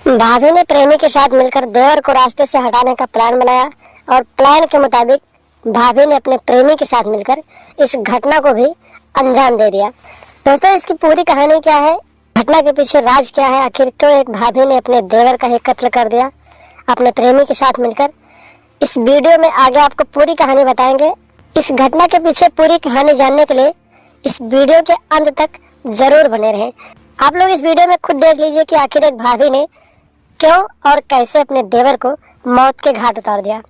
भाभी ने प्रेमी के साथ मिलकर देवर को रास्ते से हटाने का प्लान बनाया और प्लान के मुताबिक भाभी ने अपने प्रेमी के साथ मिलकर इस घटना को भी अंजाम दे दिया। दोस्तों, इसकी पूरी कहानी क्या है, घटना के पीछे राज क्या है, आखिर क्यों एक भाभी ने अपने देवर का ही कत्ल कर दिया अपने प्रेमी के साथ मिलकर, इस वीडियो में आगे आपको पूरी कहानी बताएंगे। इस घटना के पीछे पूरी कहानी जानने के लिए इस वीडियो के अंत तक जरूर बने रहें। आप लोग इस वीडियो में खुद देख लीजिए कि आखिर एक भाभी ने क्यों और कैसे अपने देवर को मौत के घाट उतार दिया।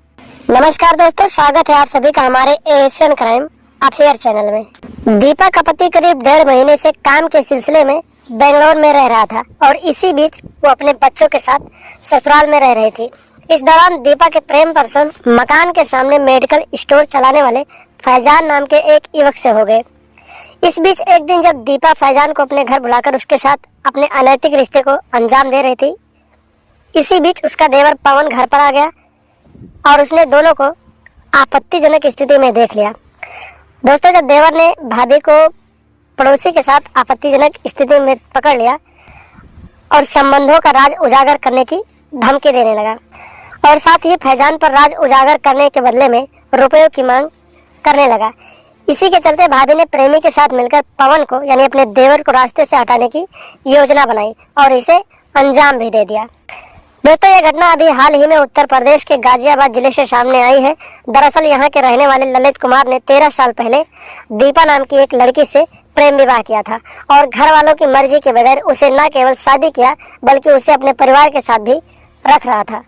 नमस्कार दोस्तों, स्वागत है आप सभी का हमारे एशियन क्राइम अफेयर चैनल में। दीपा का पति करीब 1.5 महीने से काम के सिलसिले में बेंगलोर में रह रहा था और इसी बीच वो अपने बच्चों के साथ ससुराल में रह रही थी। इस दौरान दीपा के प्रेम पर्सन मकान के सामने मेडिकल स्टोर चलाने वाले फैजान नाम के एक युवक से हो गए। इस बीच एक दिन जब दीपा फैजान को अपने घर बुलाकर उसके साथ अपने अनैतिक रिश्ते को अंजाम दे रही थी, इसी बीच उसका देवर पवन घर पर आ गया और उसने दोनों को आपत्तिजनक स्थिति में देख लिया। दोस्तों, जब देवर ने भाभी को पड़ोसी के साथ आपत्तिजनक स्थिति में पकड़ लिया और संबंधों का राज उजागर करने की धमकी देने लगा और साथ ही फैजान पर राज उजागर करने के बदले में रुपयों की मांग करने लगा। इसी के चलते भाभी ने प्रेमी के साथ मिलकर पवन को यानी अपने देवर को रास्ते से हटाने की योजना बनाई और इसे अंजाम भी दे दिया। दोस्तों, यह घटना अभी हाल ही में उत्तर प्रदेश के गाजियाबाद जिले से सामने आई है। दरअसल यहाँ के रहने वाले ललित कुमार ने 13 साल पहले दीपा नाम की एक लड़की से प्रेम विवाह किया था और घर वालों की मर्जी के बगैर उसे न केवल शादी किया बल्कि उसे अपने परिवार के साथ भी रख रहा था।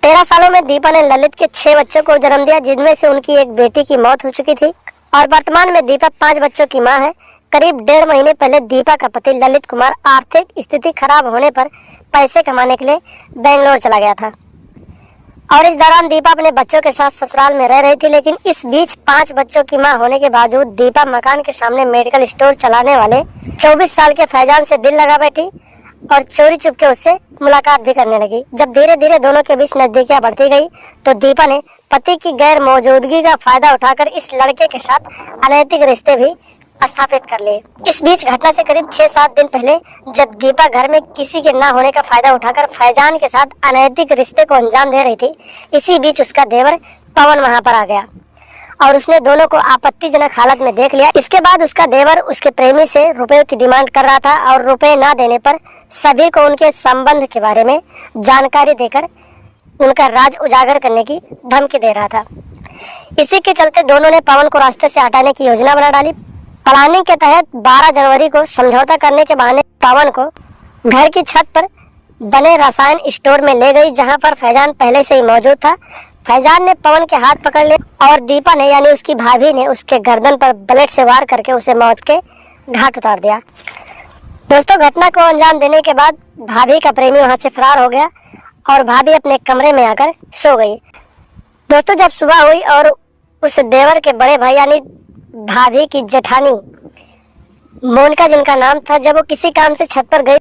13 सालों में दीपा ने ललित के 6 बच्चों को जन्म दिया, जिनमें से उनकी एक बेटी की मौत हो चुकी थी और वर्तमान में दीपा 5 बच्चों की माँ है। करीब 1.5 महीने पहले दीपा का पति ललित कुमार आर्थिक स्थिति खराब होने पर पैसे कमाने के लिए बेंगलोर चला गया था और इस दौरान दीपा अपने बच्चों के साथ ससुराल में रह रही थी। लेकिन इस बीच 5 बच्चों की मां होने के बावजूद दीपा मकान के सामने मेडिकल स्टोर चलाने वाले 24 साल के फैजान से दिल लगा बैठी और चोरी चुपके उससे मुलाकात भी करने लगी। जब धीरे धीरे दोनों के बीच नजदीकियां बढ़ती गई तो दीपा ने पति की गैर मौजूदगी का फायदा उठाकर इस लड़के के साथ अनैतिक रिश्ते भी स्थापित कर लिए। इस बीच घटना से करीब 6-7 दिन पहले जब दीपा घर में किसी के ना होने का फायदा उठाकर फैजान के साथ अनैतिक रिश्ते को अंजाम दे रही थी, इसी बीच उसका देवर पवन वहां पर आ गया और उसने दोनों को आपत्तिजनक हालत में देख लिया। इसके बाद उसका देवर उसके प्रेमी से रुपयों की डिमांड कर रहा था और रुपए ना देने पर सभी को उनके संबंध के बारे में जानकारी देकर उनका राज उजागर करने की धमकी दे रहा था। इसी के चलते दोनों ने पवन को रास्ते से हटाने की योजना बना डाली। प्लानिंग के तहत 12 जनवरी को समझौता करने के बहाने पवन को घर की छत पर बने रसायन स्टोर में ले गई, जहां पर फैजान पहले से ही मौजूद था। फैजान ने पवन के हाथ पकड़ लिया और दीपा ने यानी उसकी भाभी ने उसके गर्दन पर ब्लेड से वार करके उसे मौत के घाट उतार दिया। दोस्तों, घटना को अंजाम देने के बाद भाभी का प्रेमी वहां से फरार हो गया और भाभी अपने कमरे में आकर सो गई। दोस्तों, जब सुबह हुई और उस देवर के बड़े भाई यानी भाभी की जेठानी मोनिका जिनका नाम था, जब वो किसी काम से छत पर गई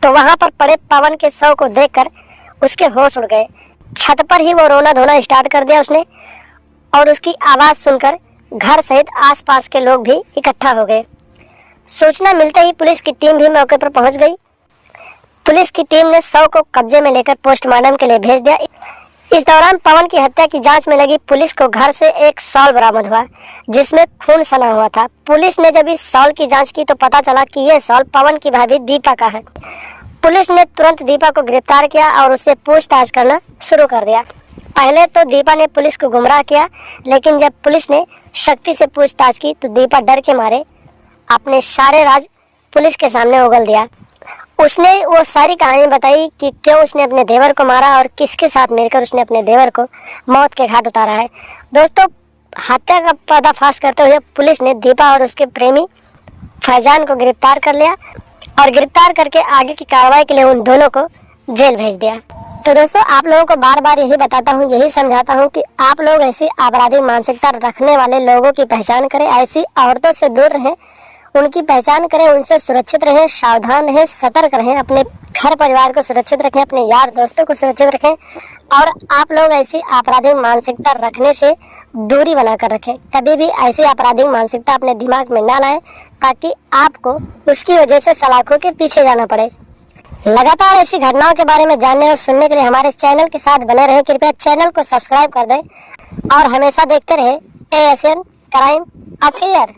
तो वहां पर पड़े पवन के शव को देखकर उसके होश उड़ गए। छत पर ही वो रोना धोना स्टार्ट कर दिया उसने और उसकी आवाज सुनकर घर सहित आसपास के लोग भी इकट्ठा हो गए। सूचना मिलते ही पुलिस की टीम भी मौके पर पहुंच गई। पुलिस की टीम ने शव को कब्जे में लेकर पोस्टमार्टम के लिए भेज दिया। इस दौरान पवन की हत्या की जांच में लगी पुलिस को घर से एक शॉल बरामद हुआ जिसमें खून सना हुआ था। पुलिस ने जब इस शॉल की जांच की तो पता चला कि यह शॉल पवन की भाभी दीपा का है। पुलिस ने तुरंत दीपा को गिरफ्तार किया और उससे पूछताछ करना शुरू कर दिया। पहले तो दीपा ने पुलिस को गुमराह किया, लेकिन जब पुलिस ने सख्ती से पूछताछ की तो दीपा डर के मारे अपने सारे राज पुलिस के सामने उगल दिया। उसने वो सारी कहानी बताई कि क्यों उसने अपने देवर को मारा और किसके साथ मिलकर उसने अपने देवर को मौत के घाट उतारा है। दोस्तों, हत्या का पर्दाफाश करते हुए पुलिस ने दीपा और उसके प्रेमी फैजान को गिरफ्तार कर लिया और गिरफ्तार करके आगे की कार्रवाई के लिए उन दोनों को जेल भेज दिया। तो दोस्तों, आप लोगों को बार बार यही बताता हूँ, यही समझाता हूँ कि आप लोग ऐसी आपराधिक मानसिकता रखने वाले लोगों की पहचान करें, ऐसी औरतों से दूर रहें, उनकी पहचान करें, उनसे सुरक्षित रहें, सावधान रहें, सतर्क रहें, अपने घर परिवार को सुरक्षित रखें, अपने यार दोस्तों को सुरक्षित रखें और आप लोग ऐसी आपराधिक मानसिकता रखने से दूरी बनाकर रखें। कभी भी ऐसी आपराधिक मानसिकता अपने दिमाग में ना लाएं ताकि आपको उसकी वजह से सलाखों के पीछे जाना पड़े। लगातार ऐसी घटनाओं के बारे में जानने और सुनने के लिए हमारे चैनल के साथ बने रहे। कृपया चैनल को सब्सक्राइब कर दें और हमेशा देखते रहे ASN क्राइम अफेयर।